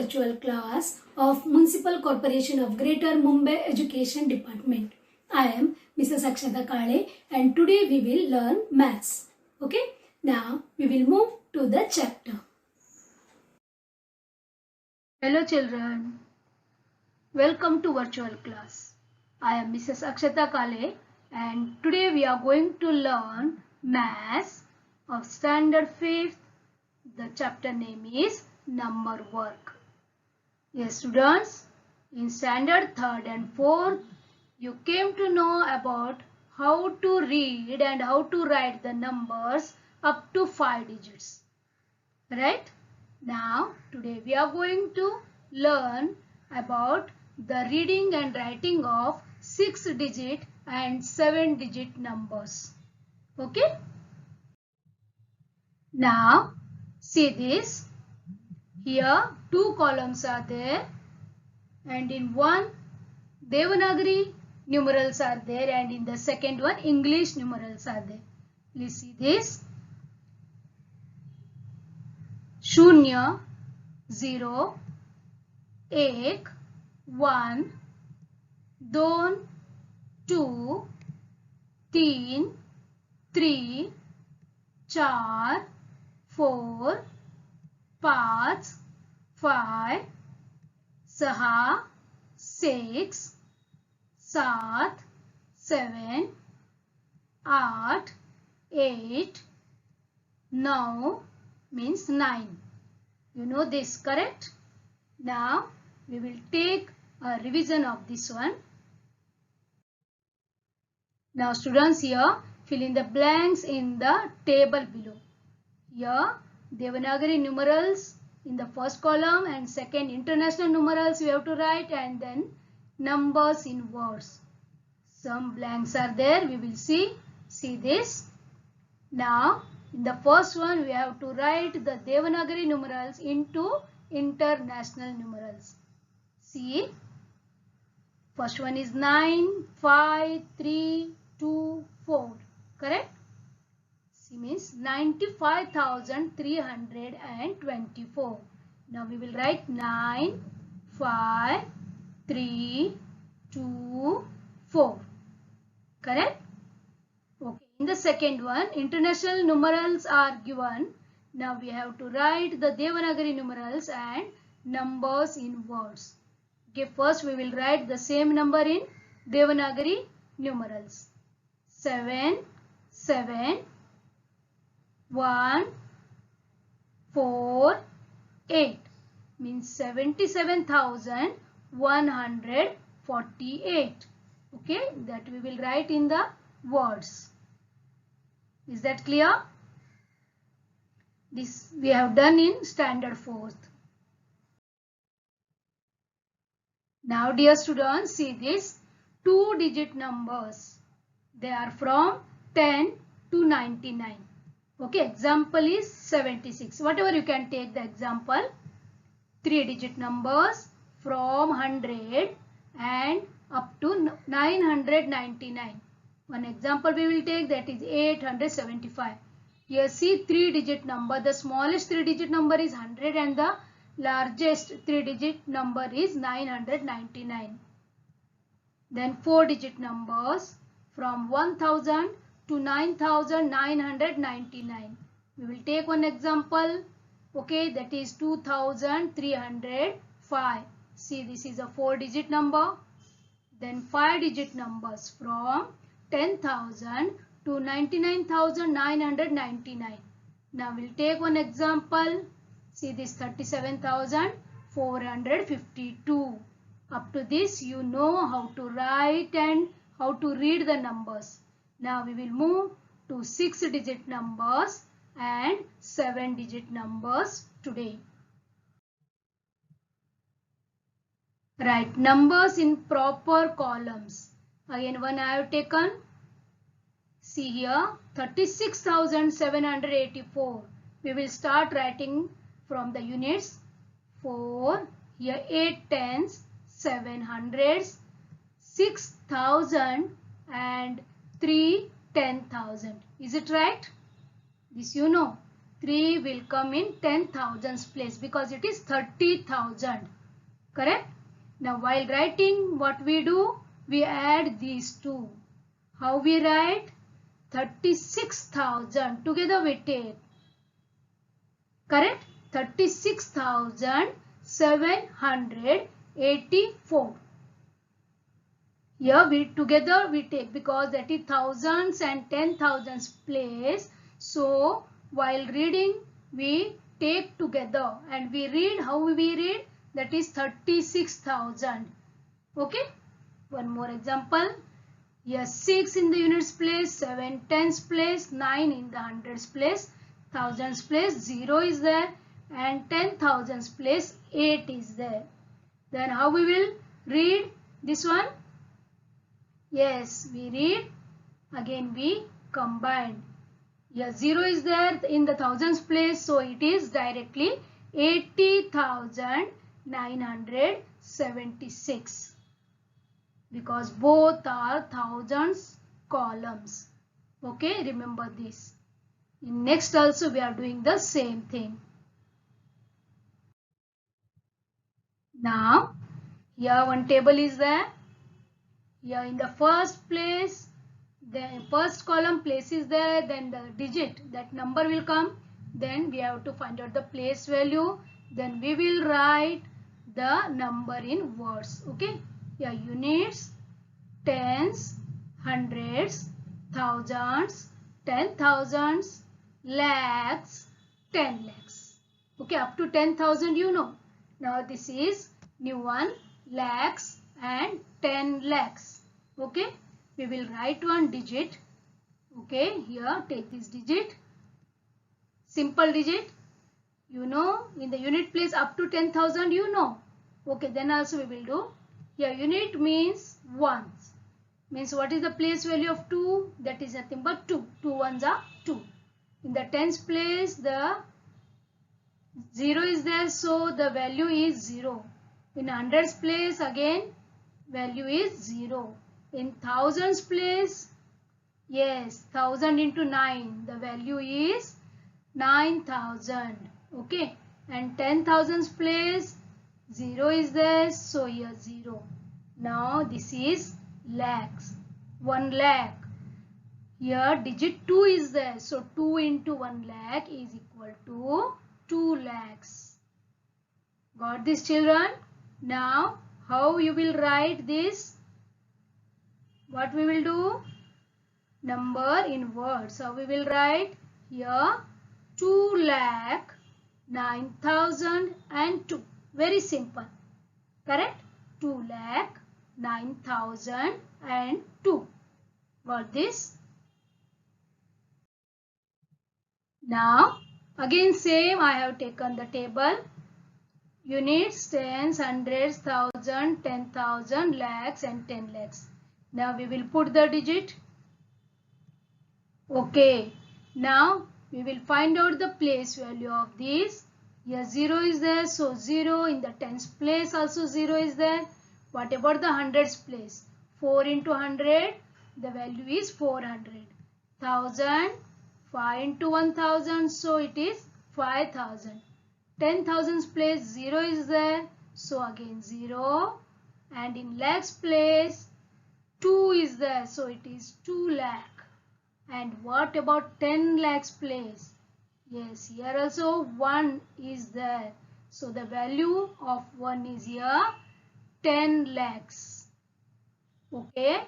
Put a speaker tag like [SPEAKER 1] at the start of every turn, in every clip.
[SPEAKER 1] virtual class of Municipal Corporation of Greater Mumbai Education Department. I am Mrs. Akshata Kale and today we will learn maths. Okay, now we will move to the chapter. Hello children, welcome to virtual class. I am Mrs. Akshata Kale and today we are going to learn maths of standard 5th. The chapter name is number work. Yes students, in standard 3rd and 4th you came to know about how to read and how to write the numbers up to 5 digits. Right? Now today we are going to learn about the reading and writing of 6 digit and 7 digit numbers. Okay? Now see this. Here two columns are there and in one Devanagari numerals are there and in the second one English numerals are there. Please see this. Shunya, 0, 1, 1, 2, 2, 3, 3, 4, 4, 5, 5, 6, 7, 7, 8, 8, 9 means 9. You know this, correct? Now we will take a revision of this one. Now students, here fill in the blanks in the table below. Here Devanagari numerals in the first column and second international numerals you have to write and then numbers in words. Some blanks are there, we will see this. Now in the first one we have to write the Devanagari numerals into international numerals. See, first one is 9, 5, 3, 2, 4. Correct? C means 95,324. Now we will write 9, 5, 3, 2, 4. Correct? Okay. In the second one, international numerals are given. Now we have to write the Devanagari numerals and numbers in words. Okay. First we will write the same number in Devanagari numerals. 7, 7, 1, 4, 8 means 77,148. Okay, that we will write in the words. Is that clear? This we have done in standard 4th. Now dear students, see this 2-digit numbers. They are from 10 to 99. Okay, example is 76. Whatever you can take the example. 3-digit numbers from 100 and up to 999. One example we will take, that is 875. Here see 3-digit number. The smallest 3-digit number is 100 and the largest 3-digit number is 999. Then 4-digit numbers from 1000 to 9,999. We will take one example. Okay, that is 2,305. See, this is a 4-digit number. Then 5-digit numbers from 10,000 to 99,999. Now we'll take one example. See this 37,452. Up to this you know how to write and how to read the numbers. Now we will move to 6-digit numbers and 7-digit numbers today. Write numbers in proper columns. Again one I have taken. See here 36,784. We will start writing from the units. 4, here 8 tens, 7 hundreds, 6,000 and 3 10,000. Is it right? This you know. 3 will come in 10,000's place because it is 30,000. Correct? Now while writing, what we do? We add these two. How we write? 36,000. Together we take. Correct? 36,784. Here we together we take because that is thousands and 10,000's place. So while reading we take together and we read. How we read? That is 36,000. Okay. One more example. Here 6 in the units place, 7 tens place, 9 in the hundreds place, thousands place, 0 is there and 10,000's place 8 is there. Then how we will read this one? Yes, we read. Again we combine. Here 0 is there in the thousands place, so it is directly 80,976 because both are thousands columns. Okay, remember this. In next also we are doing the same thing. Now here one table is there. Here in the first place, the first column place is there, then the digit, that number will come. Then we have to find out the place value. Then we will write the number in words. Okay. Here units, tens, hundreds, thousands, 10,000s, lakhs, 10 lakhs. Okay, up to 10,000 you know. Now this is new one, lakhs and 10 lakhs. Okay, we will write one digit. Okay, here take this digit, simple digit. You know, in the unit place up to 10,000 you know. Okay, then also we will do. Here unit means ones. Means what is the place value of 2? That is nothing but 2. 2 ones are 2. In the tens place the 0 is there, so the value is 0. In hundreds place again value is 0. In thousands place, yes, 1000 into 9, the value is 9,000. Okay, and 10,000's place 0 is there, so here 0. Now this is lakhs, 1 lakh. Here digit 2 is there, so 2 into 1 lakh is equal to 2 lakhs. Got this, children? Now how you will write this? What we will do? Number in words. So we will write here 2,09,002. Very simple. Correct? 2,09,002. Got this? Now again same, I have taken the table. Units, tens, hundreds, thousand, 10,000, lakhs and 10 lakhs. Now we will put the digit. Okay. Now we will find out the place value of these. Here 0 is there, so 0. In the tens place also 0 is there. What about the hundreds place? 4 into 100, the value is 400. 1000, 5 into 1000, so it is 5000. 10,000's place 0 is there, so again 0. And in lakhs place 2 is there, so it is 2 lakh. And what about 10 lakhs place? Yes, here also 1 is there. So the value of 1 is here 10 lakhs. Okay.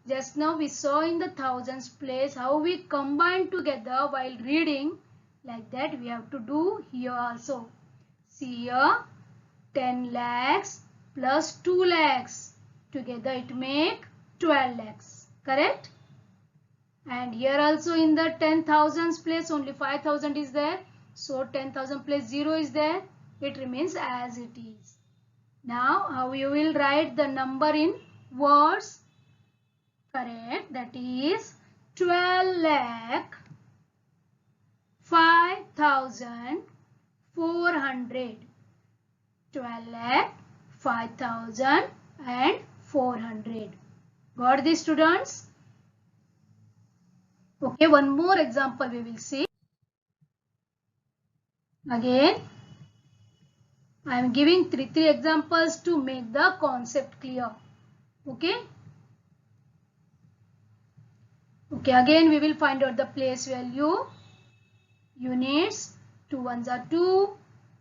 [SPEAKER 1] Just now we saw in the thousands place how we combine together while reading. Like that we have to do here also. See here 10 lakhs plus 2 lakhs. Together it make 12 lakhs. Correct? And here also in the 10,000's place only 5,000 is there. So 10,000 plus 0 is there. It remains as it is. Now how you will write the number in words? Correct. That is 12 lakh 5,400. 12 lakh 5,400. Got this, students? Okay, one more example we will see. Again, I am giving three examples to make the concept clear. Okay. Okay, again we will find out the place value. Units, 2 ones are 2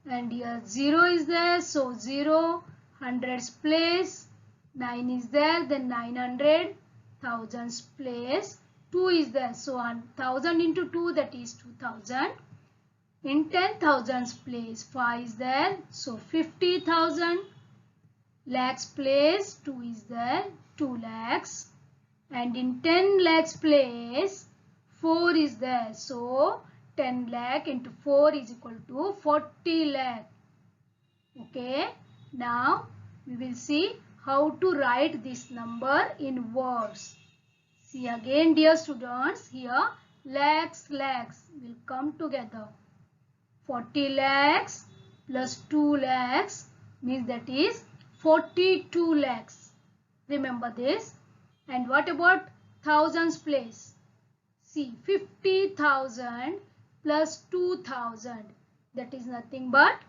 [SPEAKER 1] and here 0 is there, so 0, hundreds place, 9 is there, then 900, thousands place, 2 is there, so 1000 into 2, that is 2000. In 10,000s place 5 is there, so 50,000. Lakhs place 2 is there, 2 lakhs. And in 10 lakhs place 4 is there, so 10 lakh into 4 is equal to 40 lakh. Okay, now we will see how to write this number in words. See again, dear students, here lakhs will come together. 40 lakhs plus 2 lakhs means that is 42 lakhs. Remember this. And what about thousands place? See, 50,000 plus 2,000, that is nothing but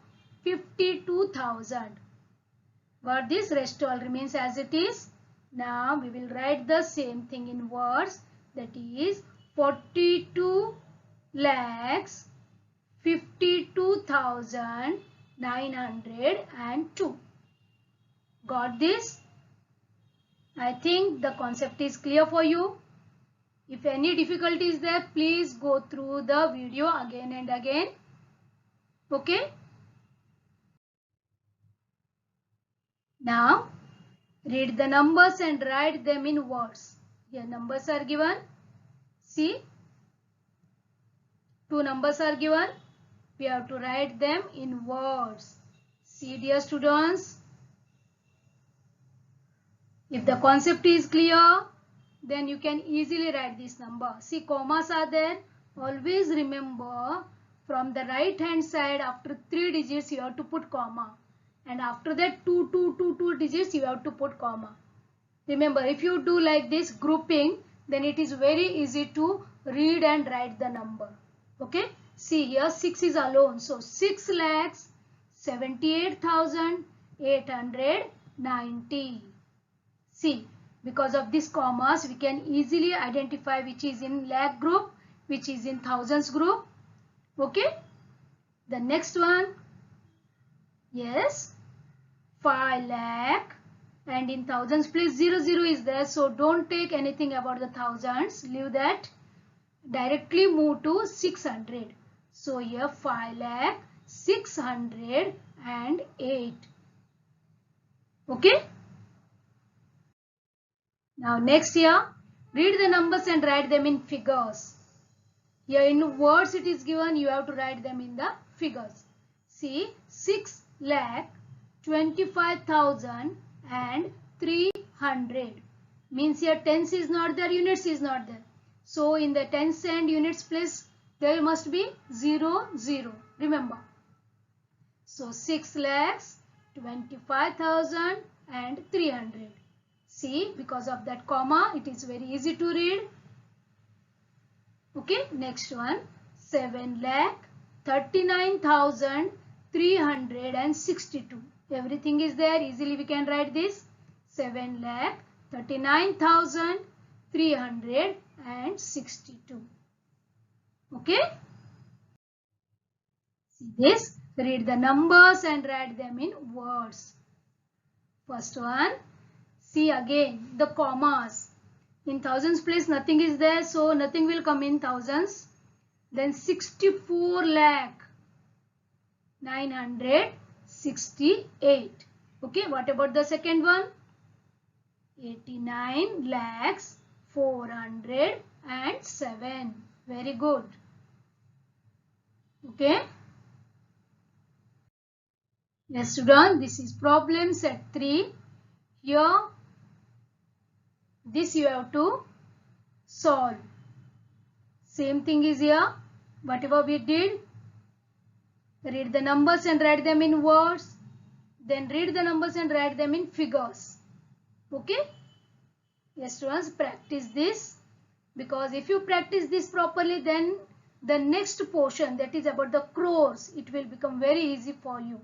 [SPEAKER 1] 52,000. Got this? Rest all remains as it is. Now we will write the same thing in words, that is 42 lakhs 52,902. Got this? I think the concept is clear for you. If any difficulty is there, please go through the video again and again. Okay. Now read the numbers and write them in words. Here numbers are given. See, 2 numbers are given. We have to write them in words. See, dear students. If the concept is clear, then you can easily write this number. See, commas are there. Always remember, from the right hand side, after 3 digits you have to put comma. And after that 2 digits you have to put comma. Remember, if you do like this grouping, then it is very easy to read and write the number. Okay. See here 6 is alone. So 6,78,890. See, because of these commas, we can easily identify which is in lakh group, which is in thousands group. Okay. The next one, yes, 5 lakh, and in thousands place 00 is there. So don't take anything about the thousands. Leave that. Directly move to 600. So here 5 lakh 608. Okay. Now next here, read the numbers and write them in figures. Here in words it is given, you have to write them in the figures. See, 6,25,300 means here tens is not there, units is not there. So in the tens and units place there must be 00. Remember. So 6,25,300. See, because of that comma, it is very easy to read. Okay, next one, 7,39,362. Everything is there. Easily we can write this. 7,39,362. Okay. See this. Read the numbers and write them in words. First one. See again the commas. In thousands place nothing is there, so nothing will come in thousands. Then 64 lakh 968. Okay, what about the second one? 89 lakhs 407. Very good. Okay. Yes, students, this is problem set 3. Here this you have to solve. Same thing is here. Whatever we did, read the numbers and write them in words. Then read the numbers and write them in figures. Okay? Yes, students, practice this. Because if you practice this properly, then the next portion, that is about the crores, it will become very easy for you.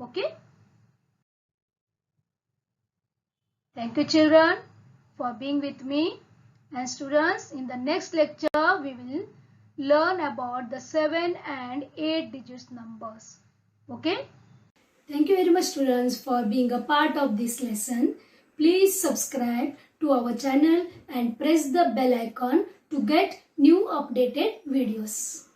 [SPEAKER 1] Okay? Thank you children for being with me. And students, in the next lecture we will learn about the 7 and 8 digits numbers. Okay?
[SPEAKER 2] Thank you very much students for being a part of this lesson. Please subscribe to our channel and press the bell icon to get new updated videos.